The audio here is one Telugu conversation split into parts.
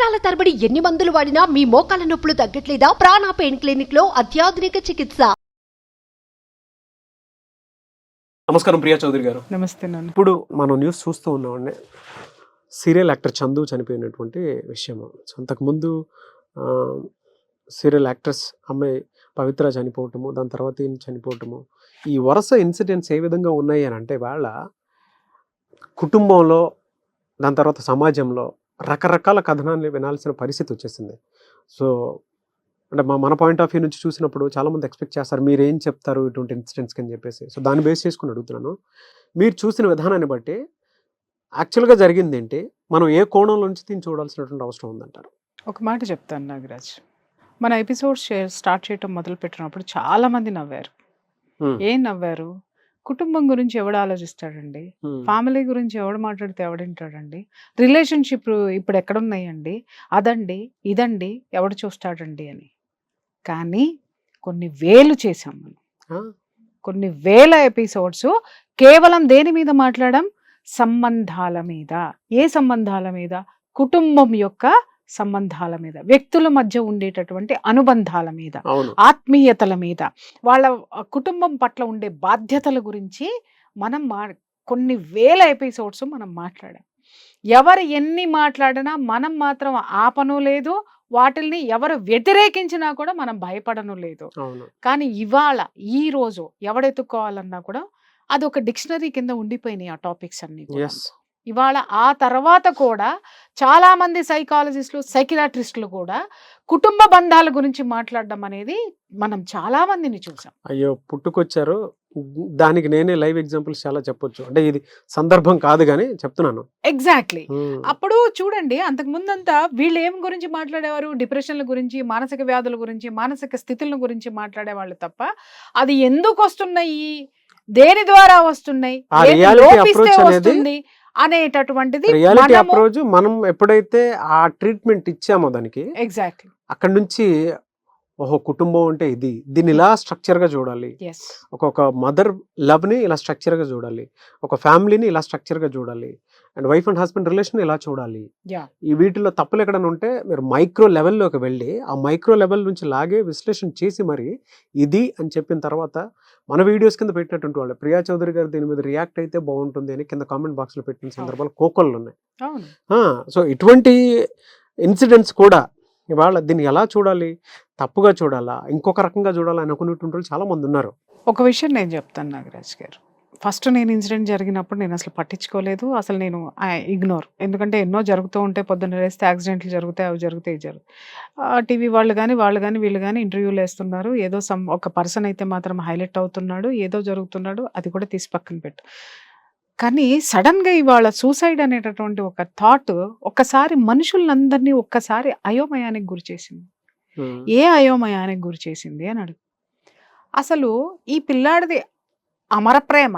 సంవత్సరాల తరబడి ఎన్ని మందులు వాడినా మీ మోకాల నొప్పులు తగ్గట్లేదా? ప్రాణ పెయిన్ క్లినిక్ లో అత్యాధునిక చికిత్స. నమస్కారం ప్రియా చౌదరి గారు. నమస్తే నాన్న. ఇప్పుడు మనం న్యూస్ చూస్తూ ఉన్నామండి, సీరియల్ యాక్టర్ చందు చనిపోయినటువంటి విషయం. అంతకుముందు సీరియల్ యాక్ట్రెస్ అమ్మాయి పవిత్ర చనిపోవటము, దాని తర్వాత ఈయన చనిపోవటము, ఈ వరుస ఇన్సిడెంట్స్ ఏ విధంగా ఉన్నాయి అని అంటే వాళ్ళ కుటుంబంలో, దాని తర్వాత సమాజంలో రకరకాల కథనాన్ని వినాల్సిన పరిస్థితి వచ్చేసింది. సో అంటే మన పాయింట్ ఆఫ్ వ్యూ నుంచి చూసినప్పుడు చాలామంది ఎక్స్పెక్ట్ చేస్తారు మీరు ఏం చెప్తారు ఇటువంటి ఇన్సిడెంట్స్కి అని చెప్పేసి. సో దాన్ని బేస్ చేసుకుని అడుగుతున్నాను, మీరు చూసిన విధానాన్ని బట్టి యాక్చువల్గా జరిగింది ఏంటి, మనం ఏ కోణంలో నుంచి దీన్ని చూడాల్సినటువంటి అవసరం ఉందంటారు? ఒక మాట చెప్తాను నాగరాజ్, మన ఎపిసోడ్ స్టార్ట్ చేయటం మొదలు పెట్టినప్పుడు చాలా మంది నవ్వారు. ఏం నవ్వారు? కుటుంబం గురించి ఎవడు ఆలోచిస్తాడండి, ఫ్యామిలీ గురించి ఎవడు మాట్లాడితే ఎవడింటాడండి, రిలేషన్షిప్ ఇప్పుడు ఎక్కడున్నాయండి, అదండి ఇదండి ఎవడు చూస్తాడండి అని. కానీ కొన్ని వేలు చేసాం మనం, కొన్ని వేల ఎపిసోడ్స్ కేవలం దేని మీద మాట్లాడడం? సంబంధాల మీద. ఏ సంబంధాల మీద? కుటుంబం యొక్క సంబంధాల మీద, వ్యక్తుల మధ్య ఉండేటటువంటి అనుబంధాల మీద, ఆత్మీయతల మీద, వాళ్ళ కుటుంబం పట్ల ఉండే బాధ్యతల గురించి మనం కొన్ని వేల ఎపిసోడ్స్ మనం మాట్లాడాం. ఎవరు ఎన్ని మాట్లాడినా మనం మాత్రం ఆపను లేదు, వాటిల్ని ఎవరు వ్యతిరేకించినా కూడా మనం భయపడను లేదు. కానీ ఇవాళ ఈ రోజు ఎవడెత్తుకోవాలన్నా కూడా అది ఒక డిక్షనరీ కింద ఉండిపోయినాయి ఆ టాపిక్స్ అన్ని. ఇవాళ ఆ తర్వాత కూడా చాలా మంది సైకాలజిస్టులు, సైకియాట్రిస్టులు కూడా కుటుంబ బంధాల గురించి మాట్లాడడం అనేది మనం చాలా మందిని చూసాం. అయ్యో పుట్టుకొచ్చారు, దానికి నేనే లైవ్ ఎగ్జాంపుల్స్ చాలా చెప్పొచ్చు, అంటే ఇది సందర్భం కాదు కానీ చెప్తున్నాను. ఎగ్జాక్ట్లీ. అప్పుడు చూడండి, అంతకు ముందంతా వీళ్ళు ఏం గురించి మాట్లాడేవారు? డిప్రెషన్ల గురించి, మానసిక వ్యాధుల గురించి, మానసిక స్థితుల గురించి మాట్లాడేవాళ్ళు తప్ప అది ఎందుకు వస్తున్నాయి, దేని ద్వారా వస్తున్నాయి, వస్తుంది అనేటటువంటిది రియాలిటీ అప్రోచ్ మనం ఎప్పుడైతే ఆ ట్రీట్మెంట్ ఇచ్చామో దానికి, ఎగ్జాక్ట్లీ అక్కడ నుంచి ఓహో కుటుంబం అంటే ఇది, దీన్ని ఇలా స్ట్రక్చర్ గా చూడాలి, ఒక మదర్ లవ్ ని ఇలా స్ట్రక్చర్ గా చూడాలి, ఒక ఫ్యామిలీని ఇలా స్ట్రక్చర్ గా చూడాలి, and wife and husband relation ఇలా చూడాలి. ఈ వీటిలో తప్పులు ఎక్కడైనా ఉంటే మీరు మైక్రో లెవెల్లోకి వెళ్ళి ఆ మైక్రో లెవెల్ నుంచి లాగే విశ్లేషణ చేసి మరి ఇది అని చెప్పిన తర్వాత మన వీడియోస్ కింద పెట్టినటువంటి వాళ్ళు ప్రియా చౌదరి గారు దీని మీద రియాక్ట్ అయితే బాగుంటుంది అని కింద కామెంట్ బాక్స్ లో పెట్టిన సందర్భాలు కోకొల్లు ఉన్నాయి. సో ఇటువంటి ఇన్సిడెంట్స్ కూడా ఇవాళ దీన్ని ఎలా చూడాలి, తప్పుగా చూడాలా, ఇంకొక రకంగా చూడాలా అనుకునేటువంటి వాళ్ళు చాలా మంది ఉన్నారు. ఒక విషయం నేను చెప్తాను నాగరాజ్ గారు, ఫస్ట్ నేను ఇన్సిడెంట్ జరిగినప్పుడు నేను అసలు పట్టించుకోలేదు, అసలు నేను ఇగ్నోర్. ఎందుకంటే ఎన్నో జరుగుతూ ఉంటాయి, పొద్దున్న లేస్తే యాక్సిడెంట్లు జరుగుతాయి, అవి జరుగుతాయి, ఇది జరుగుతాయి. టీవీ వాళ్ళు కానీ వీళ్ళు కానీ ఇంటర్వ్యూలు వేస్తున్నారు, ఏదో ఒక పర్సన్ అయితే మాత్రం హైలైట్ అవుతున్నాడు, ఏదో జరుగుతున్నాడు, అది కూడా తీసి పక్కన పెట్టు. కానీ సడన్గా ఇవాళ సూసైడ్ అనేటటువంటి ఒక థాట్ ఒక్కసారి మనుషులందరినీ ఒక్కసారి అయోమయానికి గురి చేసింది. ఏ అయోమయానికి గురి చేసింది అని అడుగు. అసలు ఈ పిల్లాడిది అమర ప్రేమ,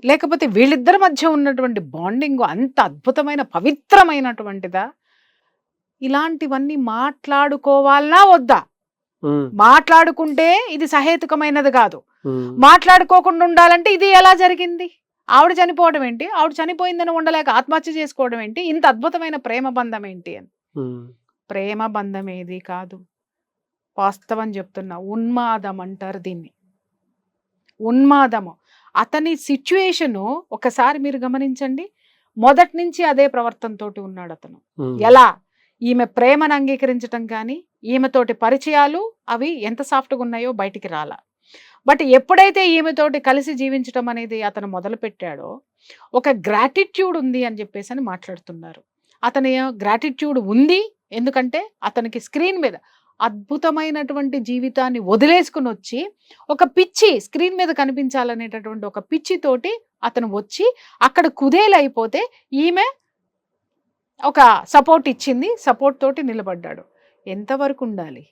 లేకపోతే వీళ్ళిద్దరి మధ్య ఉన్నటువంటి బాండింగ్ అంత అద్భుతమైన పవిత్రమైనటువంటిదా? ఇలాంటివన్నీ మాట్లాడుకోవాలనా వద్దా? మాట్లాడుకుంటే ఇది సహేతుకమైనది కాదు, మాట్లాడుకోకుండా ఉండాలంటే ఇది ఎలా జరిగింది? ఆవిడ చనిపోవడం ఏంటి, ఆవిడ చనిపోయిందని ఉండలేక ఆత్మహత్య చేసుకోవడం ఏంటి, ఇంత అద్భుతమైన ప్రేమ బంధం ఏంటి అని. ప్రేమ బంధం ఏది కాదు, వాస్తవం చెప్తున్నా, ఉన్మాదం అంటారు దీన్ని, ఉన్మాదము. అతని సిచ్యుయేషను ఒకసారి మీరు గమనించండి, మొదటి నుంచి అదే ప్రవర్తనతోటి ఉన్నాడు అతను. ఎలా? ఈమె ప్రేమను అంగీకరించటం కానీ, ఈమెతోటి పరిచయాలు అవి ఎంత సాఫ్ట్గా ఉన్నాయో బయటికి రాలా. బట్ ఎప్పుడైతే ఈమెతోటి కలిసి జీవించటం అనేది అతను మొదలు పెట్టాడో, ఒక గ్రాటిట్యూడ్ ఉంది అని చెప్పేసి అని మాట్లాడుతున్నారు. అతని గ్రాటిట్యూడ్ ఉంది, ఎందుకంటే అతనికి స్క్రీన్ మీద అద్భుతమైనటువంటి జీవితాన్ని వదిలేసుకుని వచ్చి ఒక పిచ్చి స్క్రీన్ మీద కనిపించాలనేటటువంటి ఒక పిచ్చితోటి అతను వచ్చి అక్కడ కుదేలైపోతే ఈమె ఒక సపోర్ట్ ఇచ్చింది, సపోర్ట్ తోటి నిలబడ్డాడు. ఎంతవరకు ఉండాలి?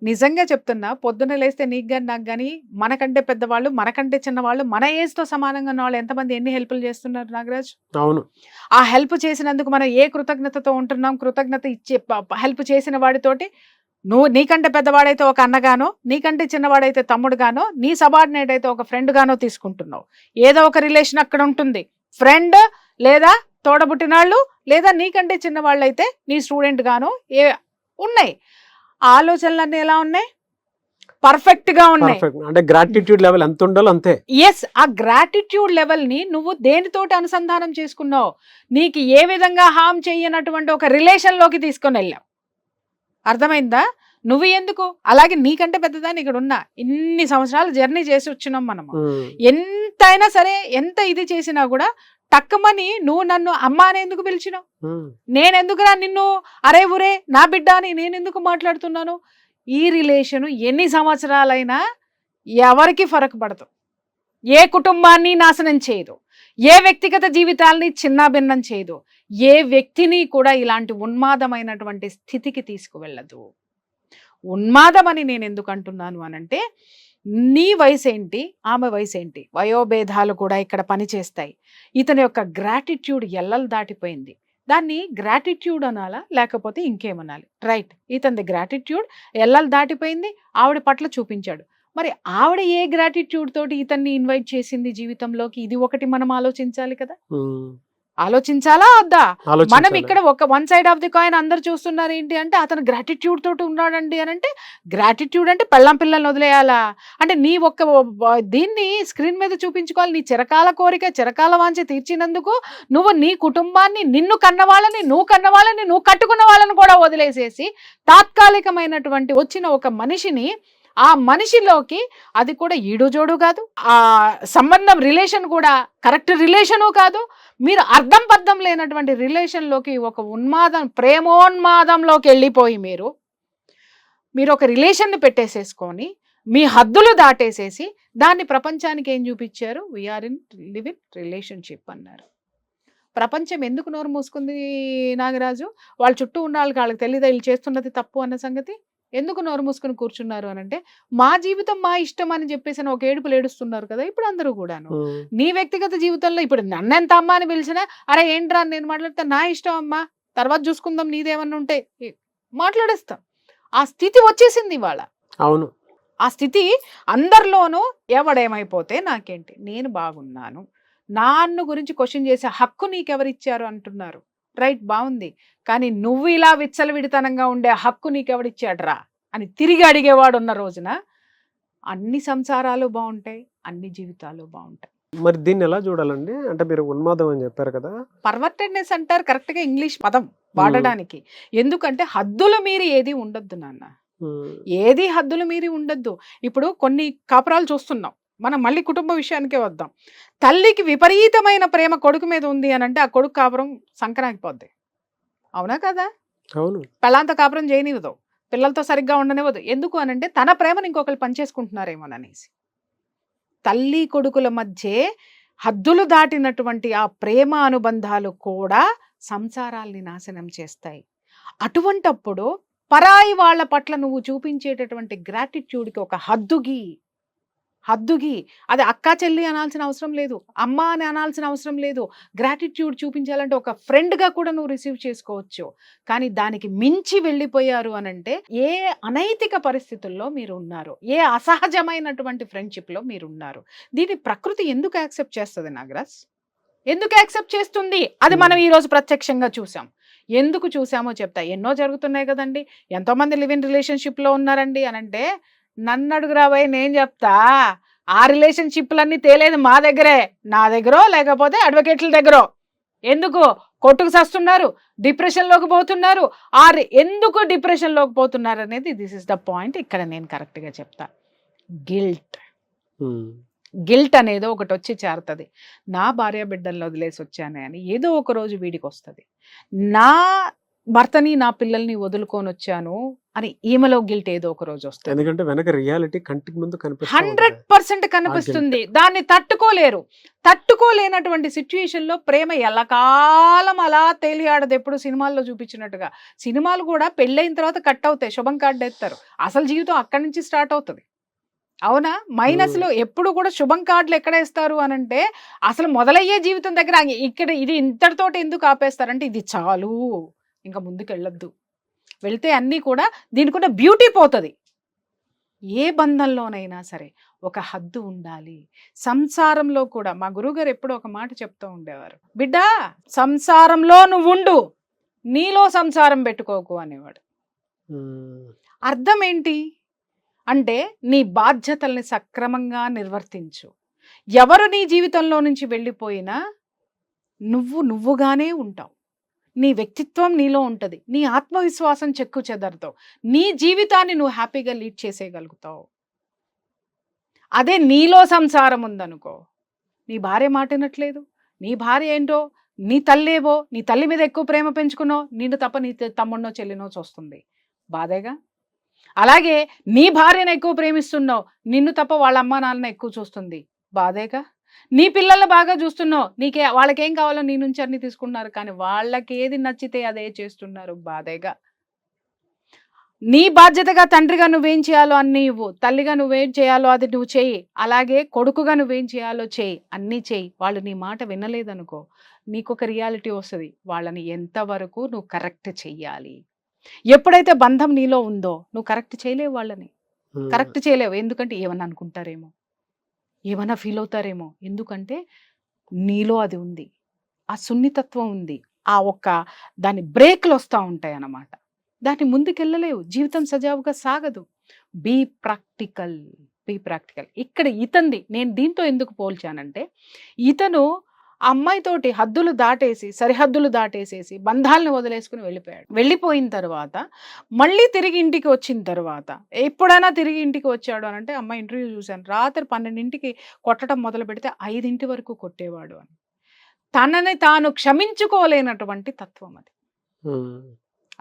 నిజంగా చెప్తున్నా, పొద్దున్న లేస్తే నీకు కానీ నాకు కానీ మనకంటే పెద్దవాళ్ళు, మనకంటే చిన్నవాళ్ళు, మన ఏజ్తో సమానంగా ఉన్న వాళ్ళు ఎంతమంది ఎన్ని హెల్ప్లు చేస్తున్నారు నాగరాజ్? అవును. ఆ హెల్ప్ చేసినందుకు మనం ఏ కృతజ్ఞతతో ఉంటున్నాం? కృతజ్ఞత ఇచ్చే హెల్ప్ చేసిన వాడితోటి నీకంటే పెద్దవాడైతే ఒక అన్నగానో, నీకంటే చిన్నవాడైతే తమ్ముడుగానో, నీ సబార్డినేట్ అయితే ఒక ఫ్రెండ్ గానో తీసుకుంటున్నావు. ఏదో ఒక రిలేషన్ అక్కడ ఉంటుంది, ఫ్రెండ్ లేదా తోడబుట్టినాళ్ళు లేదా నీకంటే చిన్నవాళ్ళు అయితే నీ స్టూడెంట్ గానో ఉన్నాయి. ఆలోచనలన్నీ ఎలా ఉన్నాయి? పర్ఫెక్ట్ గా ఉన్నాయి. అంటే గ్రాటిట్యూడ్ లెవెల్ ఎంత ఉండాలో అంతే. ఎస్, ఆ గ్రాటిట్యూడ్ లెవెల్ ని నువ్వు దేనితోటి అనుసంధానం చేసుకున్నావు? నీకు ఏ విధంగా హామ్ చెయ్యనటువంటి ఒక రిలేషన్ లోకి తీసుకొని వెళ్ళావు. అర్థమైందా? నువ్వు ఎందుకు అలాగే నీకంటే పెద్దదాన్ని ఇక్కడ ఉన్నా, ఇన్ని సంవత్సరాలు జర్నీ చేసి వచ్చినాం మనము. ఎంతైనా సరే, ఎంత ఇది చేసినా కూడా టక్కమని నువ్వు నన్ను అమ్మ అని ఎందుకు పిలిచినావు? నేనెందుకురా నిన్ను అరే ఊరే నా బిడ్డ అని నేనెందుకు మాట్లాడుతున్నాను? ఈ రిలేషను ఎన్ని సంవత్సరాలైనా ఎవరికి ఫరక్ పడదు, ఏ కుటుంబాన్ని నాశనం చేయదు, ఏ వ్యక్తిగత జీవితాల్ని చిన్నాభిన్నం చేయదు, ఏ వ్యక్తిని కూడా ఇలాంటి ఉన్మాదమైనటువంటి స్థితికి తీసుకువెళ్ళదు. ఉన్మాదం అని నేను ఎందుకు అంటున్నాను అనంటే, నీ వయసు ఏంటి, ఆమె వయసు ఏంటి, వయోభేదాలు కూడా ఇక్కడ పనిచేస్తాయి. ఇతని యొక్క గ్రాటిట్యూడ్ ఎల్లలు దాటిపోయింది. దాన్ని గ్రాటిట్యూడ్ అనాలా లేకపోతే ఇంకేమనాలి? రైట్, ఇతని గ్రాటిట్యూడ్ ఎల్లలు దాటిపోయింది, ఆవిడ పట్ల చూపించాడు. మరి ఆవిడ ఏ గ్రాటిట్యూడ్ తోటి ఇతన్ని ఇన్వైట్ చేసింది జీవితంలోకి? ఇది ఒకటి మనం ఆలోచించాలి కదా. ఆలోచించాలా వద్దా? మనం ఇక్కడ ఒక one side of the coin అందరు చూస్తున్నారు ఏంటి అంటే, అతను గ్రాటిట్యూడ్ తోటి ఉన్నాడండి అని అంటే, గ్రాటిట్యూడ్ అంటే పెళ్ళం పిల్లల్ని వదిలేయాలా అంటే, నీ ఒక్క దీన్ని స్క్రీన్ మీద చూపించుకోవాలి. నీ చిరకాల కోరిక, చిరకాల వాంఛ తీర్చినందుకు నువ్వు నీ కుటుంబాన్ని, నిన్ను కన్నవాళ్ళని, నువ్వు కట్టుకున్న వాళ్ళని కూడా వదిలేసేసి తాత్కాలికమైనటువంటి వచ్చిన ఒక మనిషిని, ఆ మనిషిలోకి అది కూడా ఈడుజోడు కాదు, ఆ సంబంధం రిలేషన్ కూడా కరెక్ట్ రిలేషను కాదు, మీరు అర్థం పర్థం లేనటువంటి రిలేషన్లోకి, ఒక ప్రేమోన్మాదంలోకి వెళ్ళిపోయి మీరు ఒక రిలేషన్ని పెట్టేసేసుకొని మీ హద్దులు దాటేసేసి దాన్ని ప్రపంచానికి ఏం చూపించారు? We are in live in relationship అన్నారు. ప్రపంచం ఎందుకు నోరు మూసుకుంది నాగరాజు? వాళ్ళ చుట్టూ ఉన్న వాళ్ళకి తెలియదా వీళ్ళు చేస్తున్నది తప్పు అన్న సంగతి? ఎందుకు నోరు మూసుకుని కూర్చున్నారు అని అంటే, మా జీవితం మా ఇష్టం అని చెప్పేసి ఒక ఏడుపులు ఏడుస్తున్నారు కదా ఇప్పుడు అందరూ కూడాను. నీ వ్యక్తిగత జీవితంలో ఇప్పుడు నన్ను ఎంత అమ్మ అని పిలిచినా, అరే ఏంట్రా నేను మాట్లాడితే నా ఇష్టం అమ్మా, తర్వాత చూసుకుందాం, నీదేమన్నా ఉంటే మాట్లాడేస్తాం. ఆ స్థితి వచ్చేసింది ఇవాళ. అవును, ఆ స్థితి అందరిలోనూ ఎవడేమైపోతే నాకేంటి, నేను బాగున్నాను, నాన్ను గురించి క్వశ్చన్ చేసే హక్కు నీకెవరిచ్చారు అంటున్నారు. రైట్, బాగుంది, కానీ నువ్వు ఇలా విచ్చలవిడితనంగా ఉండే హక్కు నీకెవడిచ్చాడ్రా అని తిరిగి అడిగేవాడు ఉన్న రోజున అన్ని సంసారాలు బాగుంటాయి, అన్ని జీవితాలు బాగుంటాయి. మరి దీన్ని ఎలా చూడాలండి? అంటే మీరు ఉన్మాదం అని చెప్పారు కదా, పర్వర్టెడ్నెస్ అంటారు కరెక్ట్ గా ఇంగ్లీష్ పదం వాడడానికి. ఎందుకంటే హద్దులు మీరి ఏది ఉండొద్దు నాన్న, ఏది హద్దులు మీరి ఉండొద్దు. ఇప్పుడు కొన్ని కాపురాలు చూస్తున్నాం మనం, మళ్ళీ కుటుంబ విషయానికే వద్దాం. తల్లికి విపరీతమైన ప్రేమ కొడుకు మీద ఉంది అని అంటే, ఆ కొడుకు కాపురం సంకరాగిపోద్ది. అవునా కదా? అవును, పెళ్ళాంత కాపురం చేయనివ్వదు, పిల్లలతో సరిగ్గా ఉండనివ్వదు. ఎందుకు అనంటే తన ప్రేమను ఇంకొకరు పనిచేసుకుంటున్నారేమోననేసి. తల్లి కొడుకుల మధ్య హద్దులు దాటినటువంటి ఆ ప్రేమ అనుబంధాలు కూడా సంసారాల్ని నాశనం చేస్తాయి. అటువంటప్పుడు పరాయి వాళ్ళ పట్ల నువ్వు చూపించేటటువంటి గ్రాటిట్యూడ్కి ఒక హద్దుగి, అది అక్కా చెల్లి అనాల్సిన అవసరం లేదు, అమ్మ అని అనాల్సిన అవసరం లేదు. గ్రాటిట్యూడ్ చూపించాలంటే ఒక ఫ్రెండ్గా కూడా నువ్వు రిసీవ్ చేసుకోవచ్చు. కానీ దానికి మించి వెళ్ళిపోయారు అనంటే, ఏ అనైతిక పరిస్థితుల్లో మీరు ఉన్నారు, ఏ అసహజమైనటువంటి ఫ్రెండ్షిప్లో మీరు ఉన్నారు. దీన్ని ప్రకృతి ఎందుకు యాక్సెప్ట్ చేస్తుంది నాగరాజ్? ఎందుకు యాక్సెప్ట్ చేస్తుంది? అది మనం ఈరోజు ప్రత్యక్షంగా చూసాం. ఎందుకు చూసామో చెప్తా. ఎన్నో జరుగుతున్నాయి కదండి, ఎంతోమంది లివ్ ఇన్ రిలేషన్షిప్లో ఉన్నారండి అనంటే, నన్ను అడుగురాబోయ్ నేను చెప్తా. ఆ రిలేషన్షిప్లన్నీ తేలేదు మా దగ్గరే, నా దగ్గరో లేకపోతే అడ్వకేట్ల దగ్గరో. ఎందుకు కొట్టుకు సస్తున్నారు, డిప్రెషన్లోకి పోతున్నారు. ఎందుకు డిప్రెషన్లోకి పోతున్నారు అనేది దిస్ ఇస్ ద పాయింట్. ఇక్కడ నేను కరెక్ట్గా చెప్తా. గిల్ట్ అనేది ఒకటి వచ్చి చేరుతుంది. నా భార్య బిడ్డలను వదిలేసి వచ్చానే అని ఏదో ఒక రోజు వీడికి వస్తుంది. నా భర్తని నా పిల్లల్ని వదులుకొని వచ్చాను అని ఈమెలో గిల్ట్ ఏదో ఒక రోజు వస్తుంది. ఎందుకంటే వెనక రియాలిటీ కంటికి ముందు 100% కనిపిస్తుంది. దాన్ని తట్టుకోలేనటువంటి సిచ్యుయేషన్ లో ప్రేమ ఎల్లకాలం అలా తేలియాడదు. ఎప్పుడు సినిమాల్లో చూపించినట్టుగా. సినిమాలు కూడా పెళ్ళైన తర్వాత కట్ అవుతాయి, శుభం కార్డు ఎత్తారు. అసలు జీవితం అక్కడి నుంచి స్టార్ట్ అవుతుంది. అవునా? మైనస్ లో ఎప్పుడు కూడా శుభం కార్డులు ఎక్కడ వేస్తారు అనంటే, అసలు మొదలయ్యే జీవితం దగ్గర ఇక్కడ ఇది ఇంతటితోటి ఎందుకు ఆపేస్తారంటే, ఇది చాలు, ఇంకా ముందుకు వెళ్ళొద్దు. వెళ్తే అన్నీ కూడా దీనికి ఉన్న బ్యూటీ పోతుంది. ఏ బంధంలోనైనా సరే ఒక హద్దు ఉండాలి. సంసారంలో కూడా మా గురువుగారు ఎప్పుడూ ఒక మాట చెప్తూ ఉండేవారు, బిడ్డ సంసారంలో నువ్వు ఉండు, నీలో సంసారం పెట్టుకోకు అనేవాడు. అర్థం ఏంటి అంటే నీ బాధ్యతల్ని సక్రమంగా నిర్వర్తించు. ఎవరు నీ జీవితంలో నుంచి వెళ్ళిపోయినా నువ్వుగానే ఉంటావు. నీ వ్యక్తిత్వం నీలో ఉంటుంది. నీ ఆత్మవిశ్వాసం చెక్కు చెదరతావు. నీ జీవితాన్ని నువ్వు హ్యాపీగా లీడ్ చేసేయగలుగుతావు. అదే నీలో సంసారం ఉందనుకో, నీ భార్య మాటినట్లేదు, నీ భార్య ఏంటో, నీ తల్లేవో, నీ తల్లి మీద ఎక్కువ ప్రేమ పెంచుకున్నావు, నిన్ను తప్ప నీ తమ్ముడినో చెల్లినో చూస్తుంది, బాధేగా. అలాగే నీ భార్యను ఎక్కువ ప్రేమిస్తున్నావు, నిన్ను తప్ప వాళ్ళ అమ్మ నాన్న ఎక్కువ చూస్తుంది, బాధేగా. నీ పిల్లల్ని బాగా చూస్తున్నావు, వాళ్ళకేం కావాలో నీ నుంచి అన్ని తీసుకున్నారు, కానీ వాళ్ళకి ఏది నచ్చితే అదే చేస్తున్నారు, బాధేగా. నీ బాధ్యతగా తండ్రిగా నువ్వేం చేయాలో అన్నీ ఇవ్వు, తల్లిగా నువ్వేం చేయాలో అది నువ్వు చెయ్యి, అలాగే కొడుకుగా నువ్వేం చేయాలో చెయ్యి, అన్నీ చెయ్యి. వాళ్ళు నీ మాట వినలేదనుకో, నీకు ఒక రియాలిటీ వస్తుంది, వాళ్ళని ఎంతవరకు నువ్వు కరెక్ట్ చెయ్యాలి. ఎప్పుడైతే బంధం నీలో ఉందో నువ్వు కరెక్ట్ చేయలేవు, వాళ్ళని కరెక్ట్ చేయలేవు. ఎందుకంటే ఏమన్నా అనుకుంటారేమో, ఏమన్నా ఫీల్ అవుతారేమో, ఎందుకంటే నీలో అది ఉంది, ఆ సున్నితత్వం ఉంది, ఆ దాని బ్రేక్లు వస్తూ ఉంటాయి అన్నమాట. దాన్ని ముందుకెళ్ళలేవు, జీవితం సజావుగా సాగదు. Be practical. ఇక్కడ ఇతంది నేను దీంతో ఎందుకు పోల్చానంటే, ఇతను అమ్మాయితోటి హద్దులు దాటేసి, సరిహద్దులు దాటేసేసి బంధాలను వదిలేసుకుని వెళ్ళిపోయాడు. వెళ్ళిపోయిన తర్వాత మళ్ళీ తిరిగి ఇంటికి వచ్చిన తర్వాత, ఎప్పుడైనా తిరిగి ఇంటికి వచ్చాడు అని అంటే, అమ్మాయి ఇంటర్వ్యూ చూశాను, రాత్రి 12ంటికి కొట్టడం మొదలు పెడితే 5 వరకు కొట్టేవాడు అని. తనని తాను క్షమించుకోలేనటువంటి తత్వం అది.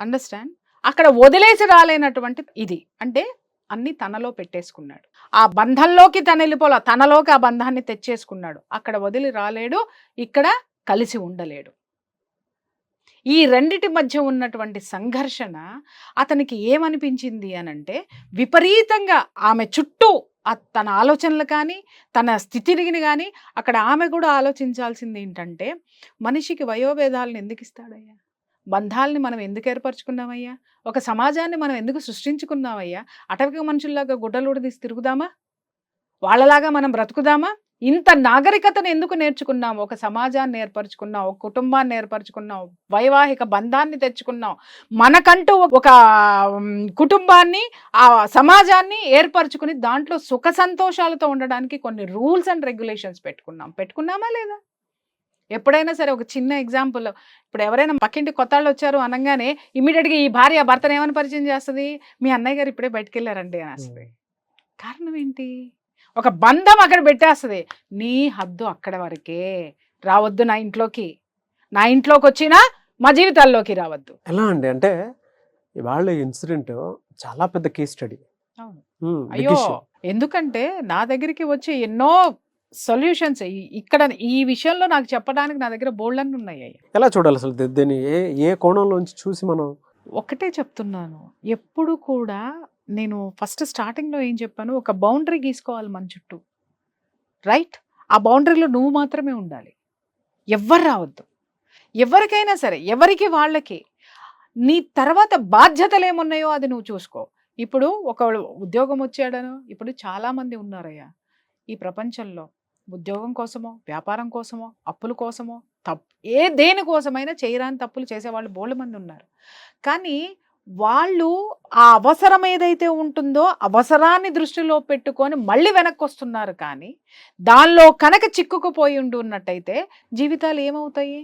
అండర్స్టాండ్? అక్కడ వదిలేసి రాలేనటువంటి ఇది అంటే అన్ని తనలో పెట్టేసుకున్నాడు. ఆ బంధంలోకి తను వెళ్ళిపోలా, తనలోకి ఆ బంధాన్ని తెచ్చేసుకున్నాడు. అక్కడ వదిలి రాలేడు, ఇక్కడ కలిసి ఉండలేడు. ఈ రెండిటి మధ్య ఉన్నటువంటి సంఘర్షణ అతనికి ఏమనిపించింది అనంటే, విపరీతంగా ఆమె చుట్టూ తన ఆలోచనలు కానీ తన స్థితిని కానీ, అక్కడ ఆమె కూడా ఆలోచించాల్సింది ఏంటంటే, మనిషికి వయోభేదాలను ఎందుకు ఇస్తాడయ్యా, బంధాలని మనం ఎందుకు ఏర్పరచుకున్నామయ్యా, ఒక సమాజాన్ని మనం ఎందుకు సృష్టించుకున్నామయ్యా, అటవిక మనుషుల్లాగా గుడ్డలుడి తీసి తిరుగుదామా, వాళ్ళలాగా మనం బ్రతుకుదామా, ఇంత నాగరికతను ఎందుకు నేర్చుకున్నాం, ఒక సమాజాన్ని ఏర్పరచుకున్నాం, ఒక కుటుంబాన్ని ఏర్పరచుకున్నాం, వైవాహిక బంధాన్ని తెచ్చుకున్నాం, మనకంటూ ఒక కుటుంబాన్ని ఆ సమాజాన్ని ఏర్పరచుకుని దాంట్లో సుఖ సంతోషాలతో ఉండడానికి కొన్ని రూల్స్ అండ్ రెగ్యులేషన్స్ పెట్టుకున్నామా లేదా? ఎప్పుడైనా సరే ఒక చిన్న ఎగ్జాంపుల్, ఇప్పుడు ఎవరైనా పక్కింటి కొత్తాళ్ళు వచ్చారు అనగానే ఇమీడియట్గా ఈ భార్య భర్తను ఏమని పరిచయం చేస్తుంది, మీ అన్నయ్య గారు ఇప్పుడే బయటకు వెళ్ళారండి అని వస్తుంది. కారణం ఏంటి? ఒక బంధం అక్కడ పెట్టేస్తుంది, నీ హద్దు అక్కడ వరకే, రావద్దు నా ఇంట్లోకి వచ్చినా మా జీవితాల్లోకి రావద్దు. ఎలా అండి అంటే, ఇవాళ ఇన్సిడెంట్ చాలా పెద్ద కేస్ స్టడీ. అయ్యో, ఎందుకంటే నా దగ్గరికి వచ్చి ఎన్నో సొల్యూషన్స్ ఇక్కడ ఈ విషయంలో నాకు చెప్పడానికి నా దగ్గర బోల్డన్ని ఉన్నాయి. ఎలా చూడాలి అసలు దీన్ని, ఏ కోణంలోంచి చూసి మనం? ఒకటే చెప్తున్నాను, ఎప్పుడు కూడా నేను ఫస్ట్ స్టార్టింగ్లో ఏం చెప్పాను, ఒక బౌండరీ గీసుకోవాలి మన చుట్టూ, రైట్? ఆ బౌండరీలో నువ్వు మాత్రమే ఉండాలి, ఎవ్వరు రావద్దు. ఎవరికైనా సరే, ఎవరికి వాళ్ళకి నీ తర్వాత బాధ్యతలు ఏమున్నాయో అది నువ్వు చూసుకో. ఇప్పుడు ఒక ఉద్యోగం వచ్చాడను, ఇప్పుడు చాలామంది ఉన్నారయ్యా ఈ ప్రపంచంలో, ఉద్యోగం కోసమో, వ్యాపారం కోసమో, అప్పుల కోసమో, దేనికోసమైనా చేయరాని తప్పులు చేసేవాళ్ళు బోల్డ్ మంది ఉన్నారు. కానీ వాళ్ళు ఆ అవసరం ఏదైతే ఉంటుందో అవసరాన్ని దృష్టిలో పెట్టుకొని మళ్ళీ వెనక్కి వస్తున్నారు. కానీ దానిలో కనుక చిక్కుకుపోయి ఉన్నట్టయితే జీవితాలు ఏమవుతాయి?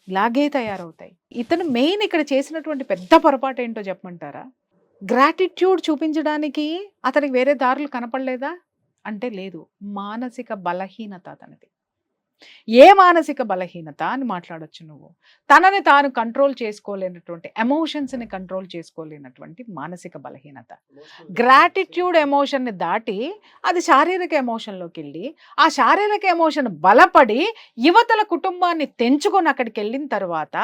ఇలాగే తయారవుతాయి. ఇతను మెయిన్ ఇక్కడ చేసినటువంటి పెద్ద పొరపాటు ఏంటో చెప్పమంటారా? గ్రాటిట్యూడ్ చూపించడానికి అతనికి వేరే దారులు కనపడలేదా అంటే లేదు, మానసిక బలహీనత అతనిది. ఏ మానసిక బలహీనత అని మాట్లాడొచ్చు నువ్వు? తనని తాను కంట్రోల్ చేసుకోలేనటువంటి, ఎమోషన్స్ని కంట్రోల్ చేసుకోలేనటువంటి మానసిక బలహీనత. గ్రాటిట్యూడ్ ఎమోషన్ని దాటి అది శారీరక ఎమోషన్లోకి వెళ్ళి, ఆ శారీరక ఎమోషన్ బలపడి యువతల కుటుంబాన్ని తెంచుకొని అక్కడికి వెళ్ళిన తర్వాత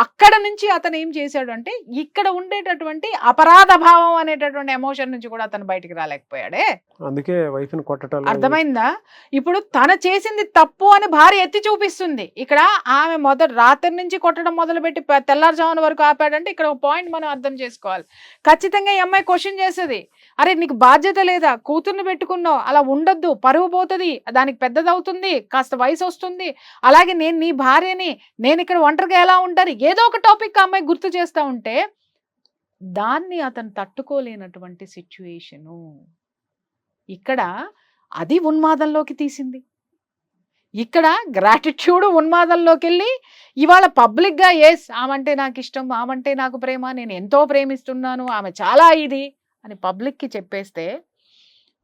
అక్కడ నుంచి అతను ఏం చేశాడు అంటే, ఇక్కడ ఉండేటటువంటి అపరాధ భావం అనేటటువంటి ఎమోషన్ నుంచి కూడా అతను బయటికి రాలేకపోయాడే. అందుకే వైఫ్ని కొట్టడం. అర్థమైందా? ఇప్పుడు తన చేసింది తప్పు అని భార్య ఎత్తి చూపిస్తుంది. ఇక్కడ ఆమె రాత్రి నుంచి కొట్టడం మొదలుపెట్టి తెల్లారుజామున వరకు ఆపాడంటే ఇక్కడ ఒక పాయింట్ మనం అర్థం చేసుకోవాలి. ఖచ్చితంగా ఈ అమ్మాయి క్వశ్చన్ చేస్తుంది, అరే నీకు బాధ్యత లేదా, కూతుర్ని పెట్టుకున్నావు, అలా ఉండొద్దు, పరువు పోతుంది, దానికి పెద్దదవుతుంది, కాస్త వయసు వస్తుంది, అలాగే నేను నీ భార్యని, నేను ఇక్కడ ఒంటరిగా ఎలా ఉంటారు, ఏదో ఒక టాపిక్ ఆ అమ్మాయి గుర్తు చేస్తూ ఉంటే దాన్ని అతను తట్టుకోలేనటువంటి సిచ్యువేషను. ఇక్కడ అది ఉన్మాదంలోకి తీసింది. ఇక్కడ గ్రాటిట్యూడ్ ఉన్మాదంలోకి వెళ్ళి ఇవాళ పబ్లిక్గా ఆమంటే నాకు ఇష్టం, ఆమంటే నాకు ప్రేమ, నేను ఎంతో ప్రేమిస్తున్నాను, ఆమె చాలా ఇది అని పబ్లిక్కి చెప్పేస్తే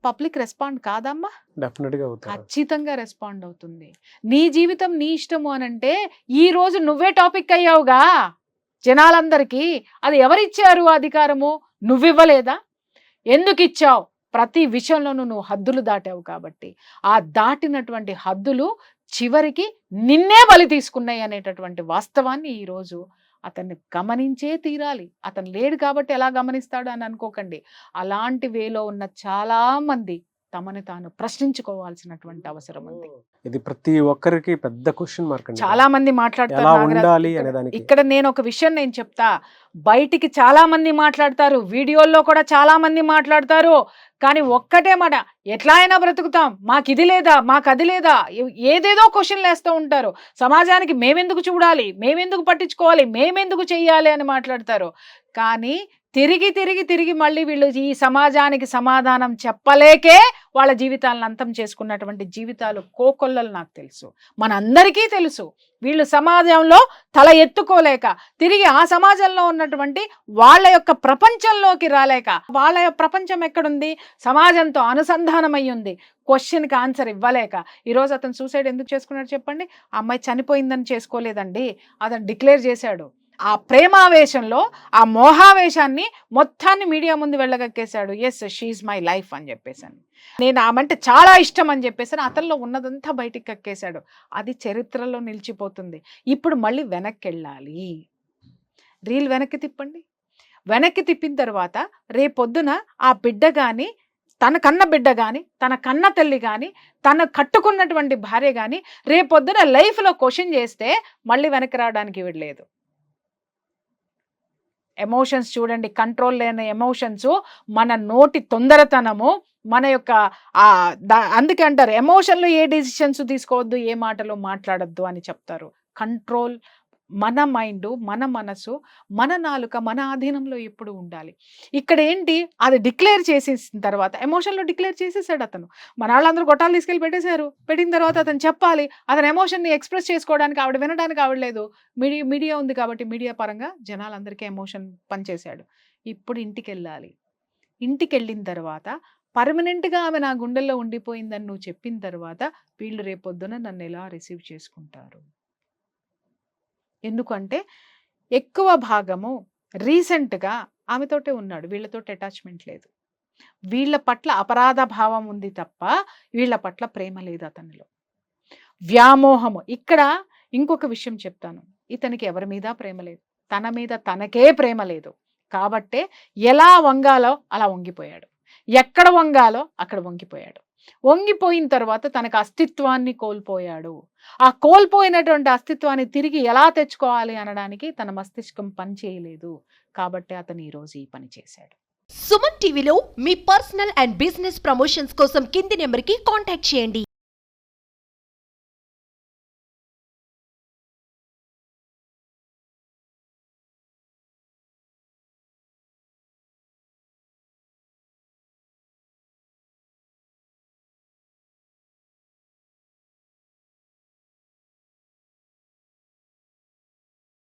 పబ్లిక్ రెస్పాండ్ కాదమ్మా? డెఫినెట్గా ఖచ్చితంగా రెస్పాండ్ అవుతుంది. నీ జీవితం నీ ఇష్టము అనంటే ఈ రోజు నువ్వే టాపిక్ అయ్యావుగా జనాలందరికీ. అది ఎవరిచ్చారు అధికారము? నువ్వివ్వలేదా? ఎందుకు ఇచ్చావు? ప్రతి విషయంలోనూ నువ్వు హద్దులు దాటావు కాబట్టి ఆ దాటినటువంటి హద్దులు చివరికి నిన్నే బలి తీసుకున్నాయి అనేటటువంటి వాస్తవాన్ని ఈరోజు అతన్ని గమనించే తీరాలి. అతను లేడు కాబట్టి ఎలా గమనిస్తాడు అని అనుకోకండి. అలాంటి వేలో ఉన్న చాలా మంది తమని తాను ప్రశ్నించుకోవాల్సినటువంటి అవసరం ఉంది. ఇది ప్రతి ఒక్కరికి పెద్ద క్వశ్చన్ మార్క్. చాలా మంది మాట్లాడతారు. ఇక్కడ నేను ఒక విషయం నేను చెప్తా, బయటికి చాలా మంది మాట్లాడతారు, వీడియోల్లో కూడా చాలా మంది మాట్లాడతారు, కానీ ఒక్కటే మాట, ఎట్లా అయినా బ్రతుకుతాం, మాకు ఇది లేదా, మాకు అది లేదా, ఏదేదో క్వశ్చన్లు వేస్తూ ఉంటారు. సమాజానికి మేమెందుకు చూడాలి, మేమెందుకు పట్టించుకోవాలి, మేమెందుకు చెయ్యాలి అని మాట్లాడతారు. కానీ తిరిగి తిరిగి తిరిగి మళ్ళీ వీళ్ళు ఈ సమాజానికి సమాధానం చెప్పలేకే వాళ్ళ జీవితాలను అంతం చేసుకున్నటువంటి జీవితాలు కోకొల్లలు నాకు తెలుసు, మనందరికీ తెలుసు. వీళ్ళు సమాజంలో తల ఎత్తుకోలేక తిరిగి ఆ సమాజంలో ఉన్నటువంటి వాళ్ళ యొక్క ప్రపంచంలోకి రాలేక, వాళ్ళ ప్రపంచం ఎక్కడుంది? సమాజంతో అనుసంధానమై ఉంది. క్వశ్చన్కి ఆన్సర్ ఇవ్వలేక ఈరోజు అతను సూసైడ్ ఎందుకు చేసుకున్నాడు చెప్పండి? ఆ అమ్మాయి చనిపోయిందని చేసుకోలేదండి, అతను డిక్లేర్ చేశాడు. ఆ ప్రేమావేశంలో ఆ మోహావేశాన్ని మొత్తాన్ని మీడియా ముందు వెళ్ళగక్కేశాడు. ఎస్ షీఈ్ మై లైఫ్ అని చెప్పేసాను, నేను ఆమంటే చాలా ఇష్టం అని చెప్పేసాను. అతనిలో ఉన్నదంతా బయటికి కక్కేశాడు. అది చరిత్రలో నిలిచిపోతుంది. ఇప్పుడు మళ్ళీ వెనక్కి వెళ్ళాలి. రీల్ వెనక్కి తిప్పండి. వెనక్కి తిప్పిన తర్వాత రేపొద్దున ఆ బిడ్డ కానీ, తన కన్న బిడ్డ కానీ, తన కన్న తల్లి కానీ, తన కట్టుకున్నటువంటి భార్య కానీ రేపొద్దున లైఫ్లో క్వశ్చన్ చేస్తే మళ్ళీ వెనక్కి రావడానికి వీడలేదు. ఎమోషన్స్ చూడండి, కంట్రోల్ లేని ఎమోషన్స్, మన నోటి తొందరతనము, మన యొక్క అందుకే అంటారు ఎమోషన్లో ఏ డెసిషన్స్ తీసుకోవద్దు, ఏ మాటలు మాట్లాడద్దు అని చెప్తారు. కంట్రోల్, మన మైండ్, మన మనసు, మన నాలుక మన ఆధీనంలో ఎప్పుడు ఉండాలి. ఇక్కడ ఏంటి, అది డిక్లేర్ చేసేసిన తర్వాత ఎమోషన్లో డిక్లేర్ చేసేసాడు అతను. మన వాళ్ళందరూ గొట్టాలు తీసుకెళ్ళి పెట్టేశారు. పెట్టిన తర్వాత అతను చెప్పాలి, అతని ఎమోషన్ని ఎక్స్ప్రెస్ చేసుకోవడానికి ఆవిడ వినడానికి ఆవిడలేదు. మీడియా ఉంది కాబట్టి మీడియా పరంగా జనాలందరికీ ఎమోషన్ పనిచేశాడు. ఇప్పుడు ఇంటికి వెళ్ళాలి. ఇంటికి వెళ్ళిన తర్వాత పర్మనెంట్గా ఆమె నా గుండెల్లో ఉండిపోయిందని నువ్వు చెప్పిన తర్వాత వీళ్ళు రేపొద్దున నన్ను ఎలా రిసీవ్ చేసుకుంటారు? ఎందుకంటే ఎక్కువ భాగము రీసెంట్గా ఆమెతోటే ఉన్నాడు, వీళ్ళతో అటాచ్మెంట్ లేదు. వీళ్ళ పట్ల అపరాధ భావం ఉంది తప్ప వీళ్ళ పట్ల ప్రేమ లేదు అతనిలో, వ్యామోహము. ఇక్కడ ఇంకొక విషయం చెప్తాను, ఇతనికి ఎవరి మీద ప్రేమ లేదు, తన మీద తనకే ప్రేమ లేదు. కాబట్టే ఎలా వంగాలో అలా వంగిపోయాడు, ఎక్కడ వంగాలో అక్కడ వంగిపోయాడు. వంగిపోయిన తర్వాత తనకు అస్తిత్వాన్ని కోల్పోయాడు. ఆ కోల్పోయినటువంటి అస్తిత్వాన్ని తిరిగి ఎలా తెచ్చుకోవాలి అనడానికి తన మస్తిష్కం పని చేయలేదు. కాబట్టి అతను ఈరోజు ఈ పని చేశాడు. సుమన్ టీవీలో మీ పర్సనల్ అండ్ బిజినెస్ ప్రమోషన్స్ కోసం కింది నెంబర్కి కాంటాక్ట్ చేయండి.